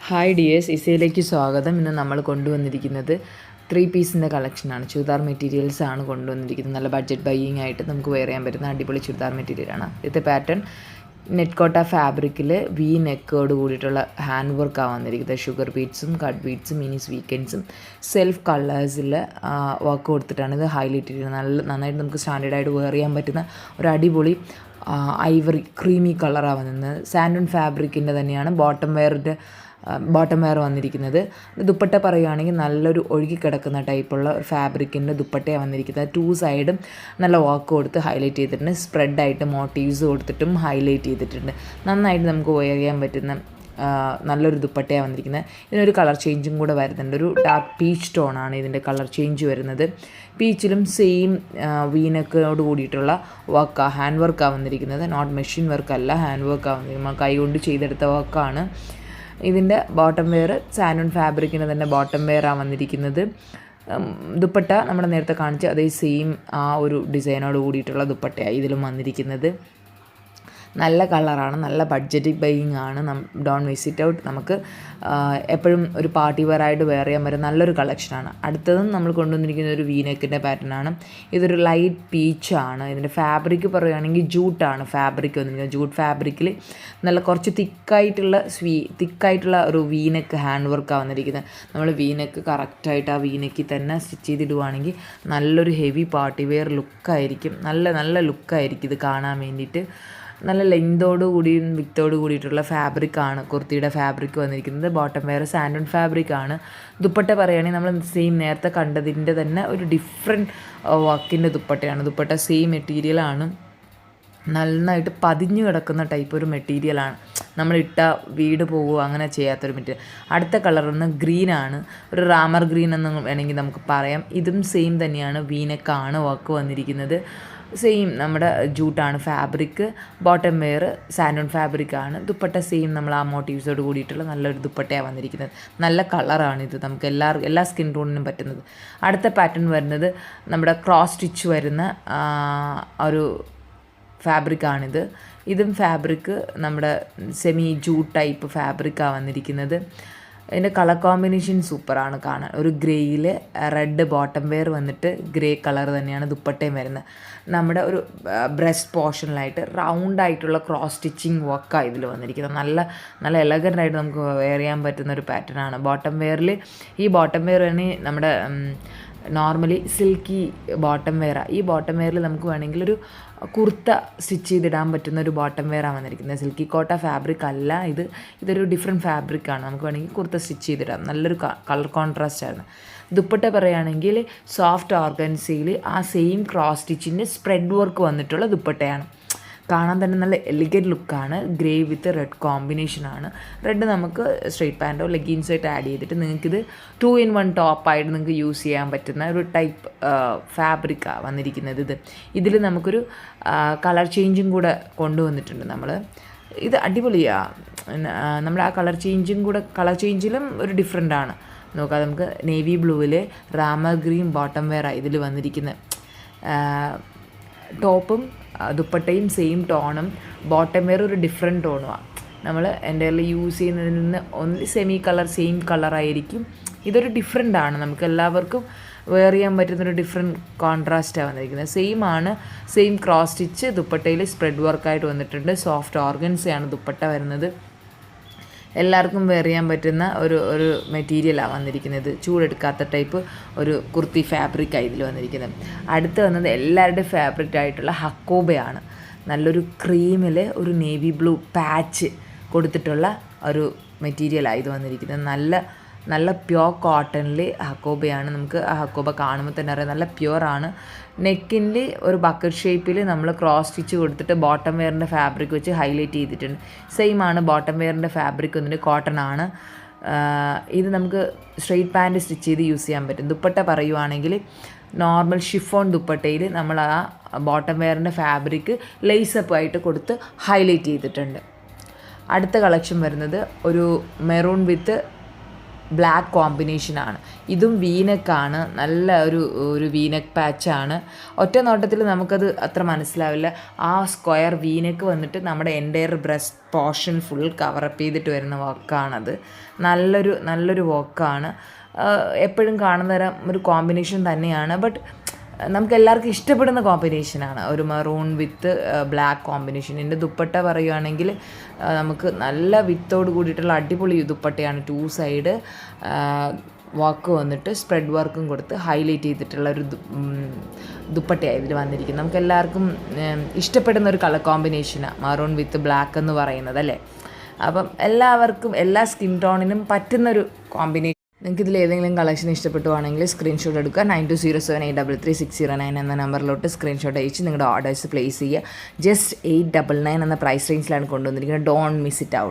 Hi dears, ഇസയിലേക്ക് സ്വാഗതം. ഇന്ന് നമ്മൾ കൊണ്ടുവന്നിരിക്കുന്നത് 3 പീസിൻ്റെ കളക്ഷനാണ്. ചുരിദാർ മെറ്റീരിയൽസ് ആണ് കൊണ്ടുവന്നിരിക്കുന്നത്. നല്ല ബഡ്ജറ്റ് ബൈയിങ് ആയിട്ട് നമുക്ക് വെയർ ചെയ്യാൻ പറ്റുന്ന അടിപൊളി ചുരിദാർ മെറ്റീരിയലാണ്. ഇത്തെ പാറ്റേൺ നെറ്റ് കോട്ട ഫാബ്രിക്കിൽ വി നെക്കോട് കൂടിയിട്ടുള്ള ഹാൻഡ് വർക്കാണ് വന്നിരിക്കുന്നത്. ഷുഗർ ബീഡ്സും കട്ട് ബീഡ്സും മിനി സ്വീക്കൻസും സെൽഫ് കളേഴ്സിൽ വർക്ക് കൊടുത്തിട്ടാണ് ഇത് ഹൈലൈറ്റ് ചെയ്തിരിക്കുന്നത്. നന്നായിട്ട് നമുക്ക് സ്റ്റാൻഡേർഡായിട്ട് വെയർ ചെയ്യാൻ പറ്റുന്ന ഒരു അടിപൊളി ഐവറി ക്രീമി കളറാണ് വന്നത്. സാൻഡൺ ഫാബ്രിക്കിൻ്റെ തന്നെയാണ് ബോട്ടം വെയർ വന്നിരിക്കുന്നത്. ദുപ്പട്ട പറയുകയാണെങ്കിൽ നല്ലൊരു ഒഴുകി കിടക്കുന്ന ടൈപ്പുള്ള ഫാബ്രിക്കിൻ്റെ ദുപ്പട്ടയാണ് വന്നിരിക്കുന്നത്. 2 സൈഡും നല്ല വർക്ക് കൊടുത്ത് ഹൈലൈറ്റ് ചെയ്തിട്ടുണ്ട്. സ്പ്രെഡായിട്ട് മോട്ടീവ്സ് കൊടുത്തിട്ടും ഹൈലൈറ്റ് ചെയ്തിട്ടുണ്ട്. നന്നായിട്ട് നമുക്ക് വെയർ ചെയ്യാൻ പറ്റുന്ന നല്ലൊരു ദുപ്പട്ടയാണ് വന്നിരിക്കുന്നത്. ഇതിനൊരു കളർ ചേഞ്ചും കൂടെ വരുന്നുണ്ട്. ഒരു ഡാർക്ക് പീച്ച് ടോണാണ് ഇതിൻ്റെ കളർ ചേഞ്ച് വരുന്നത്. പീച്ചിലും സെയിം വീനക്കോട് കൂടിയിട്ടുള്ള വർക്കാണ്, ഹാൻഡ് വർക്കാണ് വന്നിരിക്കുന്നത്. നോട്ട് മെഷീൻ വർക്കല്ല, ഹാൻഡ് വർക്കാണ് വന്നിരിക്കുന്നത്. നമ്മൾ കൈകൊണ്ട് ചെയ്തെടുത്ത വർക്കാണ്. ഇതിൻ്റെ ബോട്ടം വെയർ സാൻഡൺ ഫാബ്രിക്കിൻ്റെ തന്നെ ബോട്ടം വെയറാണ് വന്നിരിക്കുന്നത്. ദുപ്പട്ട നമ്മൾ നേരത്തെ കാണിച്ച അതേ സെയിം ആ ഒരു ഡിസൈനോട് കൂടിയിട്ടുള്ള ദുപ്പട്ടയാണ് ഇതിലും വന്നിരിക്കുന്നത്. നല്ല കളറാണ്, നല്ല ബഡ്ജറ്റ് ബൈയിങ് ആണ്. Don't miss it out. നമുക്ക് എപ്പോഴും ഒരു പാർട്ടി വെയർ ആയിട്ട് വെയർ ചെയ്യാൻ പറ്റുന്ന നല്ലൊരു കളക്ഷനാണ്. അടുത്തതും നമ്മൾ കൊണ്ടുവന്നിരിക്കുന്ന ഒരു വീനെക്കിൻ്റെ പാറ്റേണാണ്. ഇതൊരു ലൈറ്റ് പീച്ചാണ്. ഇതിൻ്റെ ഫാബ്രിക് പറയുകയാണെങ്കിൽ ജൂട്ടാണ് ഫാബ്രിക് വന്നിരിക്കുന്നത്. ജൂട്ട് ഫാബ്രിക്കിൽ നല്ല കുറച്ച് തിക്കായിട്ടുള്ള ഒരു വീനെക്ക് ഹാൻഡ് വർക്കാണ് വന്നിരിക്കുന്നത്. നമ്മൾ വീനെക്ക് കറക്റ്റായിട്ട് ആ വീനെക്കിൽ തന്നെ സ്റ്റിച്ച് ചെയ്തിടുവാണെങ്കിൽ നല്ലൊരു ഹെവി പാർട്ടി വെയർ ലുക്കായിരിക്കും. നല്ല ലുക്കായിരിക്കും ഇത് കാണാൻ വേണ്ടിയിട്ട്. നല്ല ലെങ്തോട് കൂടിയും വിത്തോട് കൂടിയിട്ടുള്ള ഫാബ്രിക്കാണ് കുർത്തിയുടെ ഫാബ്രിക് വന്നിരിക്കുന്നത്. ബോട്ടം വെയർ സാൻഡൺ ഫാബ്രിക്കാണ്. ദുപ്പട്ട പറയുകയാണെങ്കിൽ നമ്മൾ സെയിം നേരത്തെ കണ്ടതിൻ്റെ തന്നെ ഒരു ഡിഫറെൻറ്റ് വർക്കിൻ്റെ ദുപ്പട്ടയാണ്. ദുപ്പട്ട സെയിം മെറ്റീരിയലാണ്. നന്നായിട്ട് പതിഞ്ഞു കിടക്കുന്ന ടൈപ്പ് ഒരു മെറ്റീരിയലാണ്. നമ്മളിട്ട വീട് പോവുക അങ്ങനെ ചെയ്യാത്തൊരു മെറ്റീരിയൽ. അടുത്ത കളർ ഒന്ന് ഗ്രീനാണ്. ഒരു റാമർ ഗ്രീൻ എന്ന് വേണമെങ്കിൽ നമുക്ക് പറയാം. ഇതും സെയിം തന്നെയാണ്. വീനക്കാണ് വർക്ക് വന്നിരിക്കുന്നത്. സെയിം നമ്മുടെ ജൂട്ടാണ് ഫാബ്രിക്. ബോട്ടം വെയർ സാൻഡൺ ഫാബ്രിക്കാണ്. ദുപ്പട്ട സെയിം നമ്മൾ ആ മോട്ടീവ്സോട് കൂടിയിട്ടുള്ള നല്ലൊരു ദുപ്പട്ടയാണ് വന്നിരിക്കുന്നത്. നല്ല കളറാണിത്. നമുക്ക് എല്ലാ സ്കിൻ ടോണിനും പറ്റുന്നത്. അടുത്ത പാറ്റേൺ വരുന്നത് നമ്മുടെ ക്രോസ് സ്റ്റിച്ച് വരുന്ന ഒരു ഫാബ്രിക്കാണിത്. ഇതും ഫാബ്രിക് നമ്മുടെ സെമി ജൂട്ട് ടൈപ്പ് ഫാബ്രിക്കാണ് വന്നിരിക്കുന്നത്. ഇതിൻ്റെ കളർ കോമ്പിനേഷൻ സൂപ്പറാണ് കാണാൻ. ഒരു ഗ്രേയിൽ റെഡ് ബോട്ടം വെയർ വന്നിട്ട് ഗ്രേ കളർ തന്നെയാണ് ദുപ്പട്ടയും വരുന്നത്. നമ്മുടെ ഒരു ബ്രസ്റ്റ് പോർഷനിലായിട്ട് റൗണ്ടായിട്ടുള്ള ക്രോസ് സ്റ്റിച്ചിങ് വർക്കാണ് ഇതിൽ വന്നിരിക്കുന്നത്. നല്ല എലഗൻ്റായിട്ട് നമുക്ക് വെയർ ചെയ്യാൻ പറ്റുന്ന ഒരു പാറ്റേൺ ആണ്. ബോട്ടം വെയറിൽ ഈ ബോട്ടം വെയർ തന്നെ നമ്മുടെ നോർമലി സിൽക്കി ബോട്ടം വെയറാണ്. ഈ ബോട്ടം വെയറിൽ നമുക്ക് വേണമെങ്കിൽ ഒരു കുർത്ത സ്റ്റിച്ച് ചെയ്തിടാൻ പറ്റുന്ന ഒരു ബോട്ടം വെയറാണ് വന്നിരിക്കുന്നത്. സിൽക്കി കോട്ട ഫാബ്രിക് അല്ല ഇതൊരു ഡിഫറെൻറ്റ് ഫാബ്രിക്കാണ്. നമുക്ക് വേണമെങ്കിൽ കുർത്ത സ്റ്റിച്ച് ചെയ്തിടാം. നല്ലൊരു കളർ കോൺട്രാസ്റ്റ് ആണ്. ദുപ്പട്ട പറയുകയാണെങ്കിൽ സോഫ്റ്റ് ഓർഗൻസയിൽ ആ സെയിം ക്രോസ് സ്റ്റിച്ചിൻ്റെ സ്പ്രെഡ് വർക്ക് വന്നിട്ടുള്ള ദുപ്പട്ടയാണ്. കാണാൻ തന്നെ നല്ല എലിഗൻറ്റ് ലുക്കാണ്. ഗ്രേ വിത്ത് റെഡ് കോമ്പിനേഷനാണ്. റെഡ് നമുക്ക് സ്ട്രെയിറ്റ് പാൻറ്റോ ലെഗിൻസോ ആയിട്ട് ആഡ് ചെയ്തിട്ട് നിങ്ങൾക്കിത് 2 in 1 ടോപ്പായിട്ട് നിങ്ങൾക്ക് യൂസ് ചെയ്യാൻ പറ്റുന്ന ഒരു ടൈപ്പ് ഫാബ്രിക്കാണ് വന്നിരിക്കുന്നത്. ഇതിൽ നമുക്കൊരു കളർ ചേഞ്ചും കൂടെ കൊണ്ടുവന്നിട്ടുണ്ട് നമ്മൾ. ഇത് അടിപൊളിയാണ്. നമ്മൾ ആ കളർ ചേഞ്ചിലും ഒരു ഡിഫറെൻ്റാണ്. നോക്കാം, നമുക്ക് നേവി ബ്ലൂവിൽ റാമർ ഗ്രീൻ ബോട്ടം വെയറാണ് ഇതിൽ വന്നിരിക്കുന്നത്. ടോപ്പും ദുപ്പട്ടയും സെയിം ടോണും ബോട്ടം വെയർ ഒരു ഡിഫറെൻറ്റ് ടോണുമാണ്. നമ്മൾ എൻ്റെ യൂസ് ചെയ്യുന്നതിൽ നിന്ന് ഓൺലി സെമി കളർ സെയിം കളറായിരിക്കും. ഇതൊരു ഡിഫറെൻ്റ് ആണ്. നമുക്ക് എല്ലാവർക്കും വെയർ ചെയ്യാൻ പറ്റുന്നൊരു ഡിഫറെൻറ്റ് കോൺട്രാസ്റ്റാണ് വന്നിരിക്കുന്നത്. സെയിം ക്രോസ് സ്റ്റിച്ച് ദുപ്പട്ടയിൽ സ്പ്രെഡ് വർക്കായിട്ട് വന്നിട്ടുണ്ട്. സോഫ്റ്റ് ഓർഗൻസയാണ് ദുപ്പട്ട വരുന്നത്. എല്ലാവർക്കും വെയർ ചെയ്യാൻ പറ്റുന്ന ഒരു മെറ്റീരിയലാണ് വന്നിരിക്കുന്നത്. ചൂടെടുക്കാത്ത ടൈപ്പ് ഒരു കുർത്തി ഫാബ്രിക്കാണ് ഇതിൽ വന്നിരിക്കുന്നത്. അടുത്ത് വന്നത് എല്ലാവരുടെയും ഫേവറേറ്റ് ആയിട്ടുള്ള ഹക്കോബയാണ്. നല്ലൊരു ക്രീമിൽ ഒരു നേവി ബ്ലൂ പാച്ച് കൊടുത്തിട്ടുള്ള ഒരു മെറ്റീരിയലാണ് ഇത് വന്നിരിക്കുന്നത്. നല്ല പ്യുവർ കോട്ടണിൽ ഹക്കോബയാണ്. നമുക്ക് ആ ഹക്കോബ കാണുമ്പോൾ തന്നെ അറിയാം നല്ല പ്യുവറാണ്. നെക്കിൻ്റെ ഒരു ബക്കറ്റ് ഷേപ്പിൽ നമ്മൾ ക്രോസ് സ്റ്റിച്ച് കൊടുത്തിട്ട് ബോട്ടം വെയറിൻ്റെ ഫാബ്രിക് വെച്ച് ഹൈലൈറ്റ് ചെയ്തിട്ടുണ്ട്. സെയിം ആണ് ബോട്ടം വെയറിൻ്റെ ഫാബ്രിക് വന്നിട്ട് കോട്ടൺ ആണ്. ഇത് നമുക്ക് സ്ട്രെയിറ്റ് പാൻറ്റ് സ്റ്റിച്ച് ചെയ്ത് യൂസ് ചെയ്യാൻ പറ്റും. ദുപ്പട്ട പറയുവാണെങ്കിൽ നോർമൽ ഷിഫോൺ ദുപ്പട്ടയിൽ നമ്മൾ ആ ബോട്ടം വെയറിൻ്റെ ഫാബ്രിക് ലേസപ്പ് ആയിട്ട് കൊടുത്ത് ഹൈലൈറ്റ് ചെയ്തിട്ടുണ്ട്. അടുത്ത കളക്ഷൻ വരുന്നത് ഒരു മെറൂൺ വിത്ത് ബ്ലാക്ക് കോമ്പിനേഷനാണ്. ഇതും വീനെക്കാണ്, നല്ല ഒരു വീനെക്ക് പാച്ചാണ്. ഒറ്റ നോട്ടത്തിൽ നമുക്കത് അത്ര മനസ്സിലാവില്ല. ആ സ്ക്വയർ വീനെക്ക് വന്നിട്ട് നമ്മുടെ entire breast portion full cover up ചെയ്തിട്ട് വരുന്ന വർക്കാണത്. നല്ലൊരു വർക്കാണ്. എപ്പോഴും കാണുന്ന തരം ഒരു കോമ്പിനേഷൻ തന്നെയാണ്. ബട്ട് നമുക്ക് എല്ലാവർക്കും ഇഷ്ടപ്പെടുന്ന കോമ്പിനേഷനാണ് ഒരു മെറൂൺ വിത്ത് ബ്ലാക്ക് കോമ്പിനേഷൻ. എൻ്റെ ദുപ്പട്ട പറയുകയാണെങ്കിൽ നമുക്ക് നല്ല വിത്തോട് കൂടിയിട്ടുള്ള അടിപൊളി ദുപ്പട്ടയാണ്. 2 സൈഡ് വർക്ക് വന്നിട്ട് സ്പ്രെഡ് വർക്കും കൊടുത്ത് ഹൈലൈറ്റ് ചെയ്തിട്ടുള്ള ഒരു ദുപ്പട്ടയാണ് ഇതിൽ വന്നിരിക്കുന്നത്. നമുക്ക് എല്ലാവർക്കും ഇഷ്ടപ്പെടുന്ന ഒരു കളർ കോമ്പിനേഷനാണ് മറൂൺ വിത്ത് ബ്ലാക്ക് എന്ന് പറയുന്നത് അല്ലേ. അപ്പം എല്ലാവർക്കും എല്ലാ സ്കിൻ ടോണിനും പറ്റുന്നൊരു കോമ്പിനേഷൻ. നിങ്ങൾക്ക് ഇതിൽ ഏതെങ്കിലും കളക്ഷൻ ഇഷ്ടപ്പെട്ടുവാണെങ്കിൽ സ്ക്രീൻഷോട്ട് എടുക്കുക. 9207833609 എന്ന നമ്പറിലോട്ട് സ്ക്രീൻഷോട്ട് അയച്ച് നിങ്ങളുടെ ഓർഡേഴ്സ് പ്ലേസ് ചെയ്യുക. ജസ്റ്റ് 899 എന്ന പ്രൈസ് റേഞ്ചിലാണ് കൊണ്ടുവന്നിരിക്കുന്നത്. Don't miss it out.